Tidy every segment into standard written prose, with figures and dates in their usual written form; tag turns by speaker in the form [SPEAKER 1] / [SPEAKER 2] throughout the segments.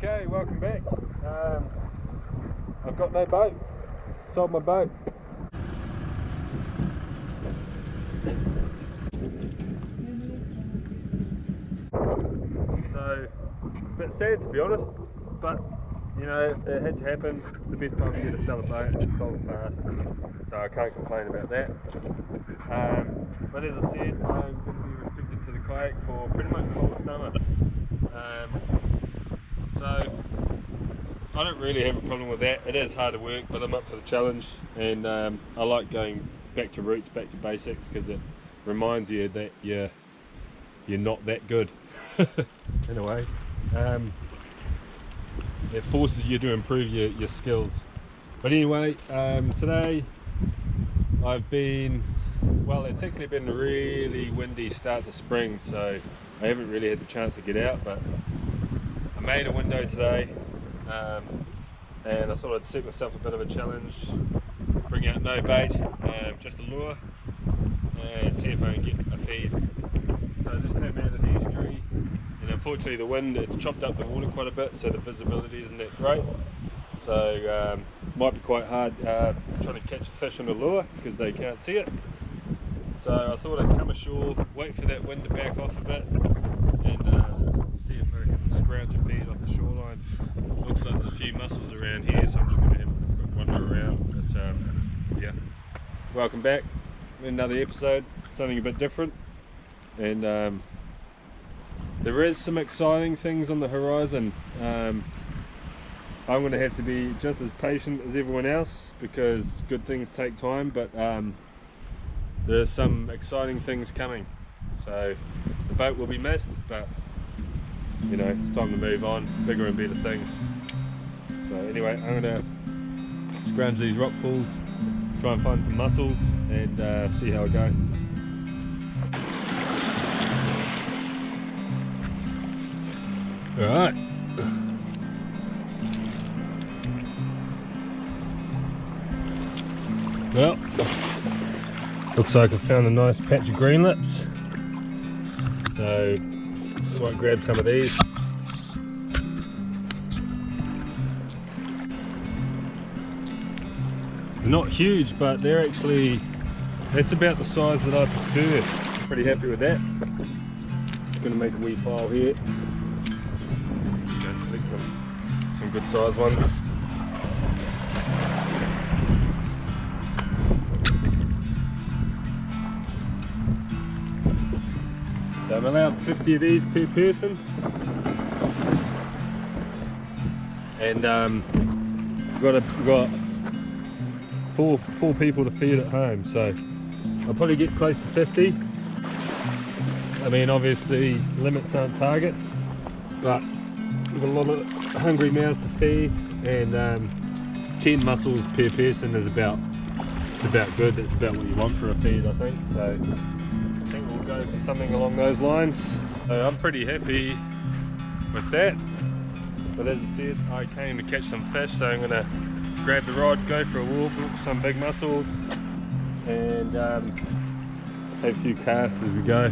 [SPEAKER 1] Okay, welcome back. I've got no boat. Sold my boat. So, a bit sad to be honest, but you know, it had to happen. The best time of year to sell a boat, and sold it fast, so I can't complain about that. But as I said, I'm going to be restricted to the kayak for pretty much the whole summer. So I don't really have a problem with that. It is hard work, but I'm up for the challenge, and I like going back to roots, back to basics, because it reminds you that you're not that good in a way. It forces you to improve your skills. But anyway, today I've been, well, it's actually been a really windy start to spring, so I haven't really had the chance to get out, but I made a window today, and I thought I'd set myself a bit of a challenge, bring out no bait, just a lure, and see if I can get a feed. So I just came out of the estuary, and unfortunately the wind, it's chopped up the water quite a bit, so the visibility isn't that great. So might be quite hard trying to catch a fish on a lure because they can't see it. So I thought I'd come ashore, wait for that wind to back off a bit, and see if I can scrounge a feed off the shoreline. Looks like there's a few mussels around here, so I'm just going to have a quick wander around. But yeah, welcome back. Another episode, something a bit different, and there is some exciting things on the horizon. I'm going to have to be just as patient as everyone else because good things take time, but there's some exciting things coming. So the boat will be missed, but you know, it's time to move on, bigger and better things. So anyway, I'm going to scrounge these rock pools, try and find some mussels, and see how I go. Alright. Well, looks like I found a nice patch of greenlips, so might grab some of these. They're not huge, but they're actually, that's about the size that I prefer. Pretty happy with that. Just going to make a wee pile here. Go select some good size ones. So I'm allowed 50 of these per person, and we've got four people to feed at home, so I'll probably get close to 50. I mean, obviously limits aren't targets, but we've got a lot of hungry mouths to feed, and 10 mussels per person is about good. That's about what you want for a feed, I think. So I think we'll go for something along those lines. So I'm pretty happy with that. But as I said, I came to catch some fish, so I'm going to grab the rod, go for a walk, look for some big mussels, and have a few casts as we go.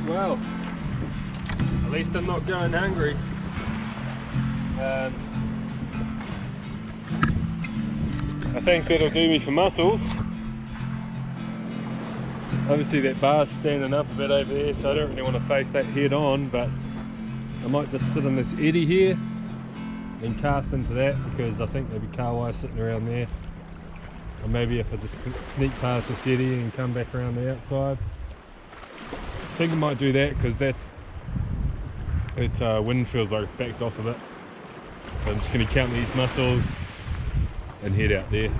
[SPEAKER 1] Well, at least I'm not going hungry. I think that'll do me for mussels. Obviously that bar's standing up a bit over there, so I don't really want to face that head on, but I might just sit on this eddy here and cast into that, because I think there'll be kahawai sitting around there. Or maybe if I just sneak past this eddy and come back around the outside. I think I might do that because that wind feels like it's backed off a bit. So I'm just going to count these mussels and head out there.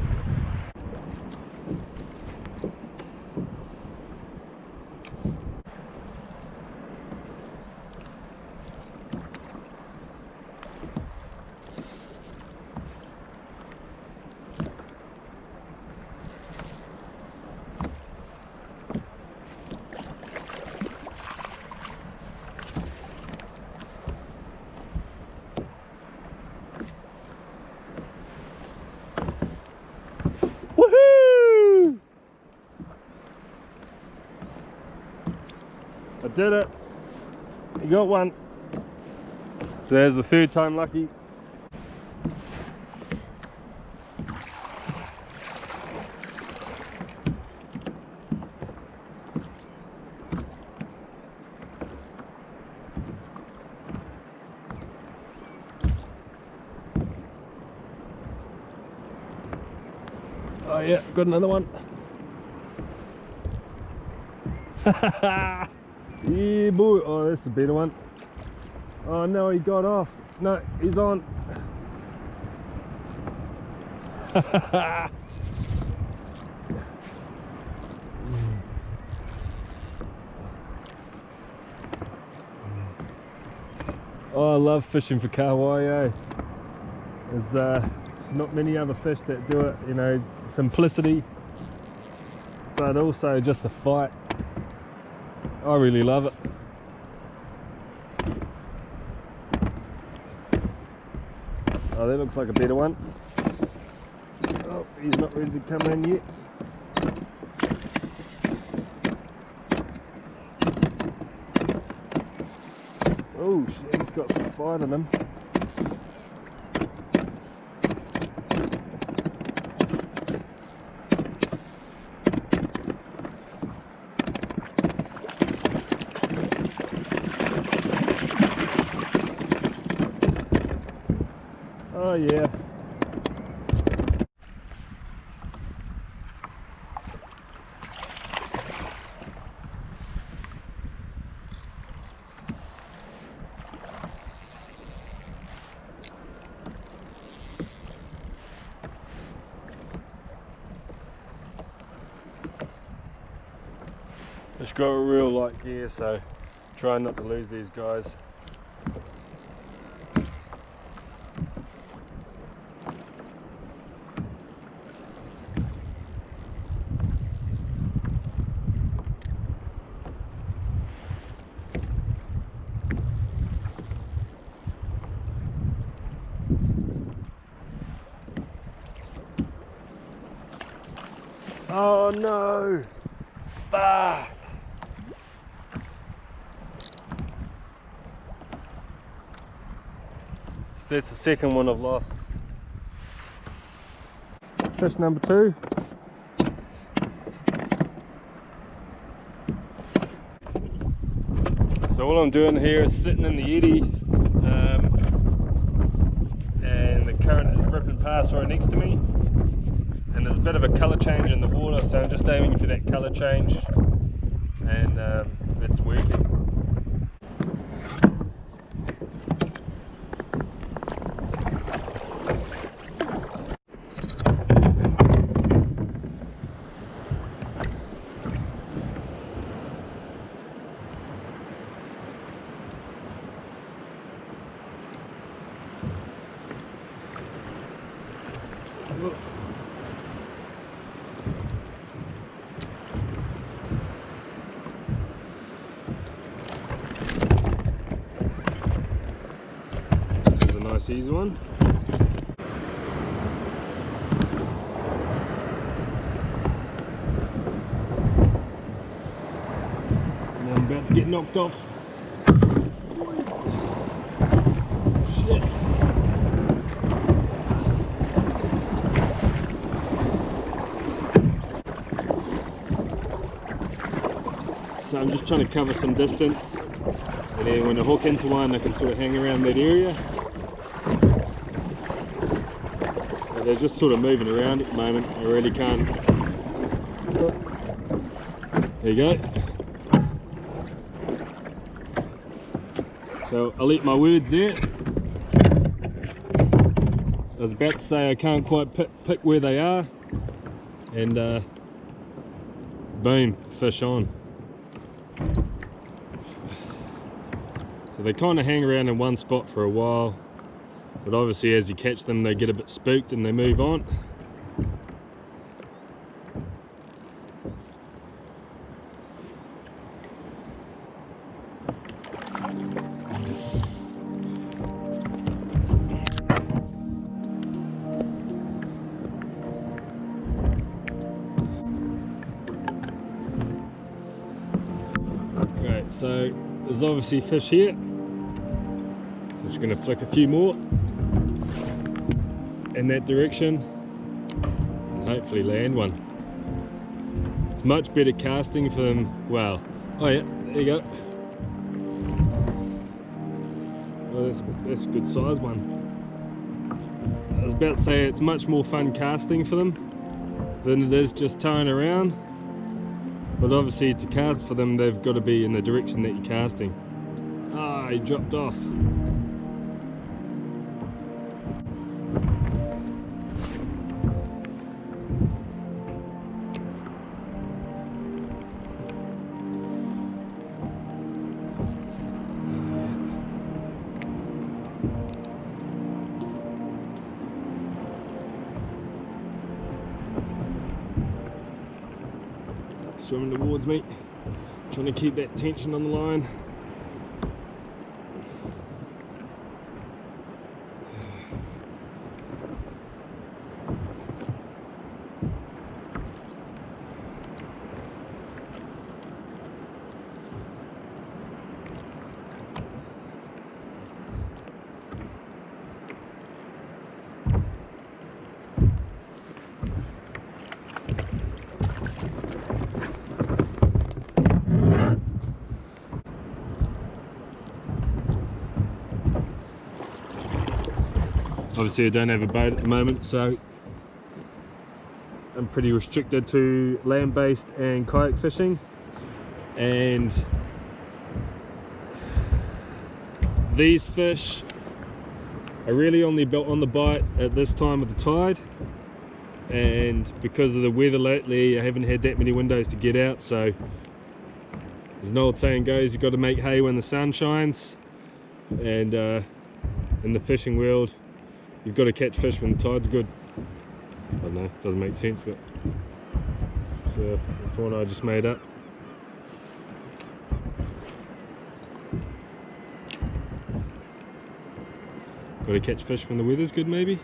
[SPEAKER 1] I did it. You got one. So there's the third time lucky. Oh yeah, got another one. Yeah boy, oh that's a better one. Oh no, he got off. No, he's on. Oh, I love fishing for kahawai, eh? There's not many other fish that do it, you know, simplicity, but also just the fight. I really love it. Oh, that looks like a better one. Oh, he's not ready to come in yet. Oh shit, he's got some fight in him. Oh yeah. Just got a real light gear, so try not to lose these guys. Oh no! Ah! So that's the second one I've lost. Fish number 2. So all I'm doing here is sitting in the eddy, and the current is ripping past right next to me. And there's a bit of a colour change in the water, so I'm just aiming for that colour change, and it's working. There's a nice easy one. And I'm about to get knocked off. Shit. So I'm just trying to cover some distance, and then when I hook into one I can sort of hang around that area. But they're just sort of moving around at the moment, I really can't. There you go. So I'll eat my words there. I was about to say I can't quite pick where they are, and boom, fish on. So they kind of hang around in one spot for a while, but obviously as you catch them they get a bit spooked and they move on. Right, So there's obviously fish here. Just going to flick a few more in that direction and hopefully land one. It's much better casting for them. Well, oh yeah, there you go. Oh, that's a good size one. I was about to say it's much more fun casting for them than it is just towing around. But obviously to cast for them, they've got to be in the direction that you're casting. Ah, he dropped off. Swimming towards me, trying to keep that tension on the line. Obviously I don't have a boat at the moment, so I'm pretty restricted to land-based and kayak fishing, and these fish are really only built on the bite at this time of the tide, and because of the weather lately I haven't had that many windows to get out. So as an old saying goes, you've got to make hay when the sun shines, and in the fishing world you've got to catch fish when the tide's good. I don't know, it doesn't make sense, but that's one I just made up. Got to catch fish when the weather's good, maybe?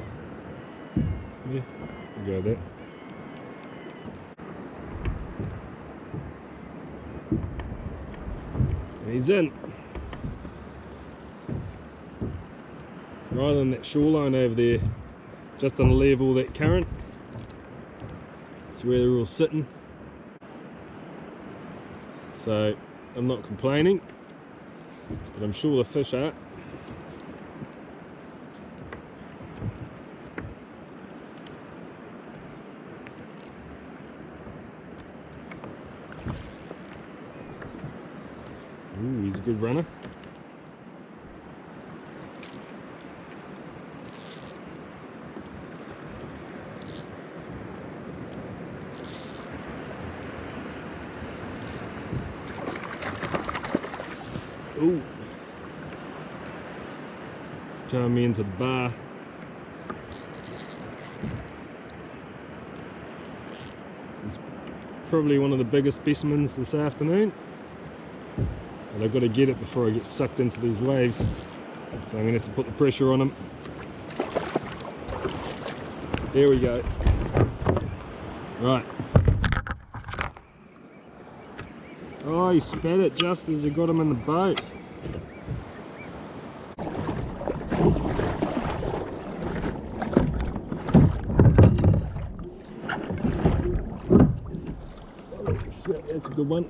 [SPEAKER 1] Yeah, we'll go with that. And he's in. Right on that shoreline over there, just on the level of that current. That's where they're all sitting. So I'm not complaining, but I'm sure the fish are. Ooh, he's a good runner. Ooh, it's towing me into the bar. It's probably one of the biggest specimens this afternoon, and I've got to get it before I get sucked into these waves. So I'm going to have to put the pressure on him. There we go. Right. Oh, he spat it just as I got him in the boat. Oh shit, that's a good one.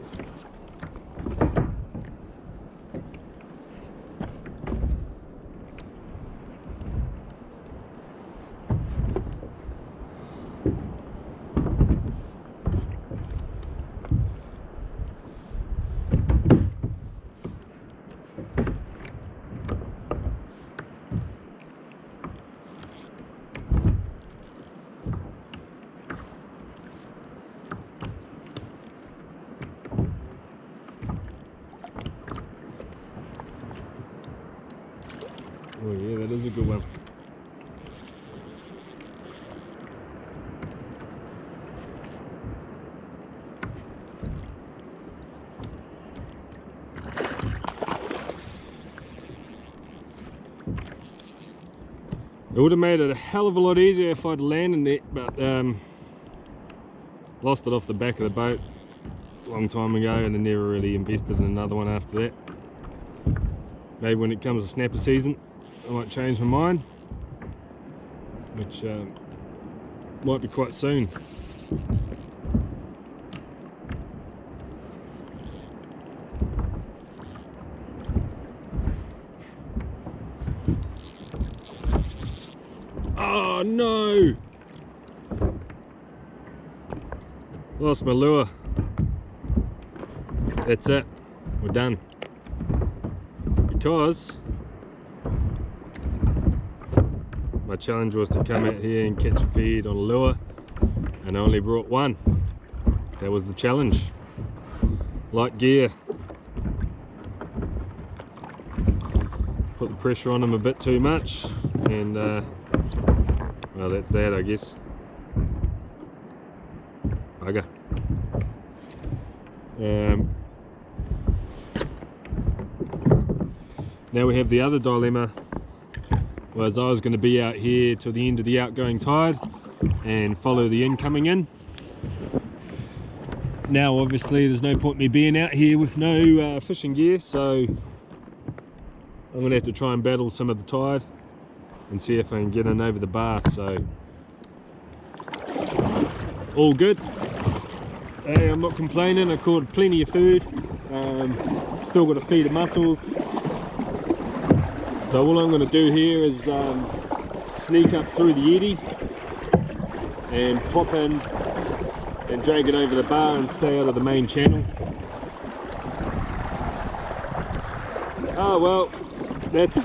[SPEAKER 1] Oh yeah, that is a good one. It would have made it a hell of a lot easier if I'd landed it, but lost it off the back of the boat. a long time ago, and I never really invested in another one after that. Maybe when it comes to snapper season I might change my mind, which might be quite soon. Oh no! Lost my lure. That's it. We're done. Because my challenge was to come out here and catch a feed on a lure, and I only brought one. That was the challenge. Light gear. Put the pressure on them a bit too much, and well, that's that, I guess. Bugger. Now we have the other dilemma, was I was going to be out here till the end of the outgoing tide and follow the incoming in. Now obviously there's no point me being out here with no fishing gear, so I'm going to have to try and battle some of the tide and see if I can get in over the bar. So all good. Hey, I'm not complaining. I caught plenty of food. Still got a feed of mussels. So all I'm going to do here is sneak up through the eddy and pop in and drag it over the bar and stay out of the main channel. Oh well, that's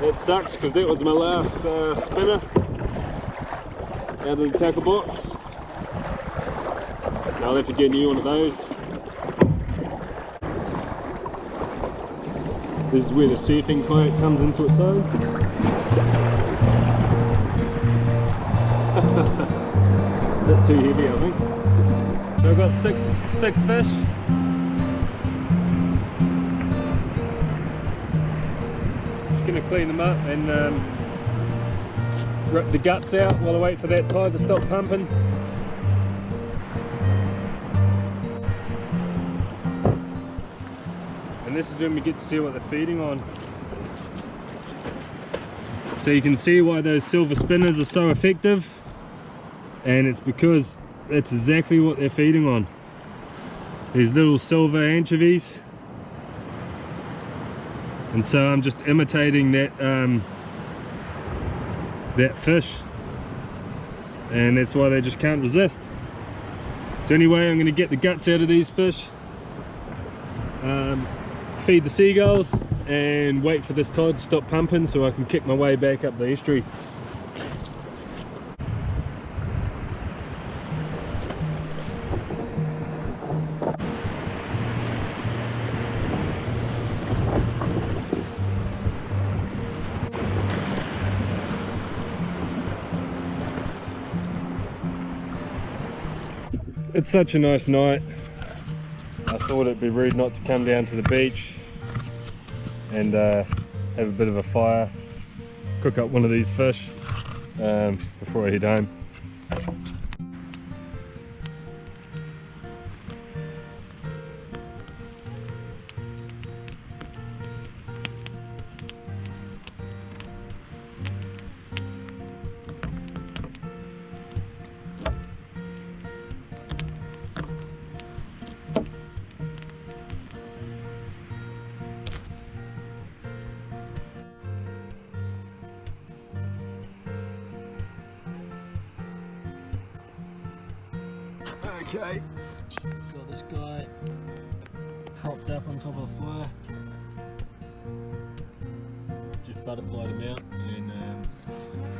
[SPEAKER 1] that sucks, because that was my last spinner out of the tackle box. I'll have to get a new one of those. This is where the surfing kayak comes into its own. A bit too heavy, I think. So I've got six fish. Just going to clean them up and rip the guts out while I wait for that tide to stop pumping. And this is when we get to see what they're feeding on. So you can see why those silver spinners are so effective, and it's because that's exactly what they're feeding on. These little silver anchovies. And so I'm just imitating that that fish, and that's why they just can't resist. So anyway, I'm going to get the guts out of these fish, feed the seagulls, and wait for this tide to stop pumping so I can kick my way back up the estuary. It's such a nice night. I thought it'd be rude not to come down to the beach and have a bit of a fire, cook up one of these fish before I head home. Okay, got this guy propped up on top of the fire. Just butterflied him out and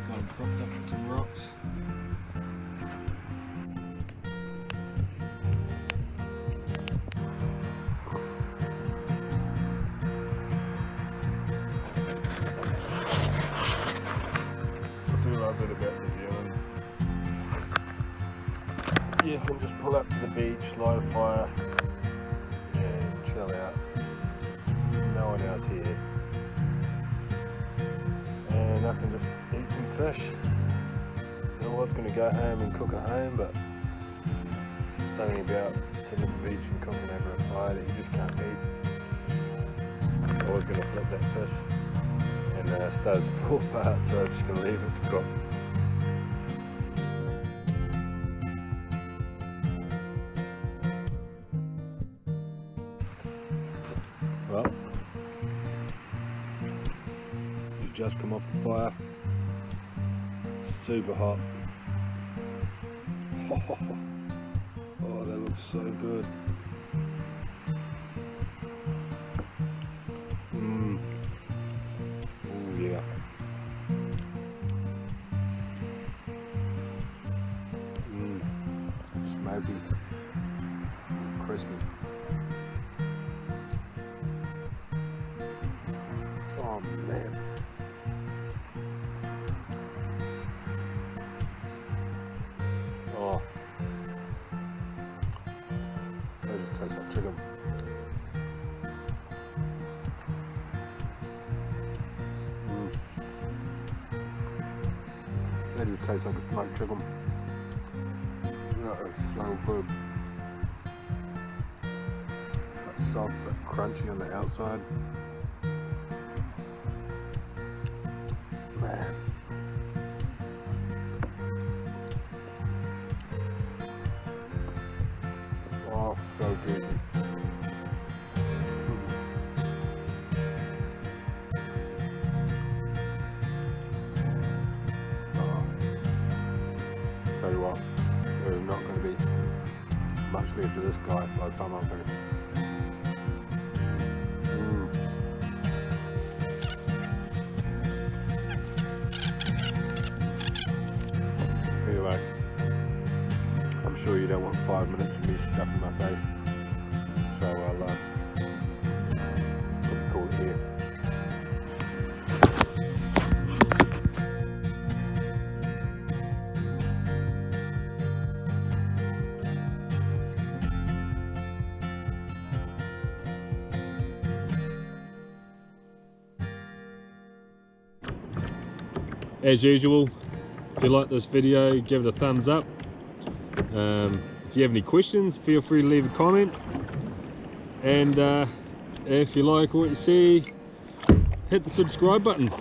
[SPEAKER 1] got him propped up with some rocks. I do love it about New Zealand. You can just pull up to the beach, light a fire and chill out. No one else here. And I can just eat some fish. I was going to go home and cook at home, but something about sitting at the beach and cooking over a fire that you just can't beat. I was going to flip that fish and started to fall apart, so I'm just going to leave it to cook. Well, you've just come off the fire. Super hot. Oh, that looks so good. Oh yeah. Smoky. Crispy. Oh man. Oh. That just tastes like chicken. That just tastes like a smoked chicken. That is so good. It's like soft but crunchy on the outside. Man. Oh, so juicy. Tell you what, there's not going to be much left of this guy by the time I'm finished. Anyway, I'm sure you don't want 5 minutes of me stuffing my face, so I'll call it here. As usual, if you like this video, give it a thumbs up. If you have any questions, feel free to leave a comment. And if you like what you see, hit the subscribe button.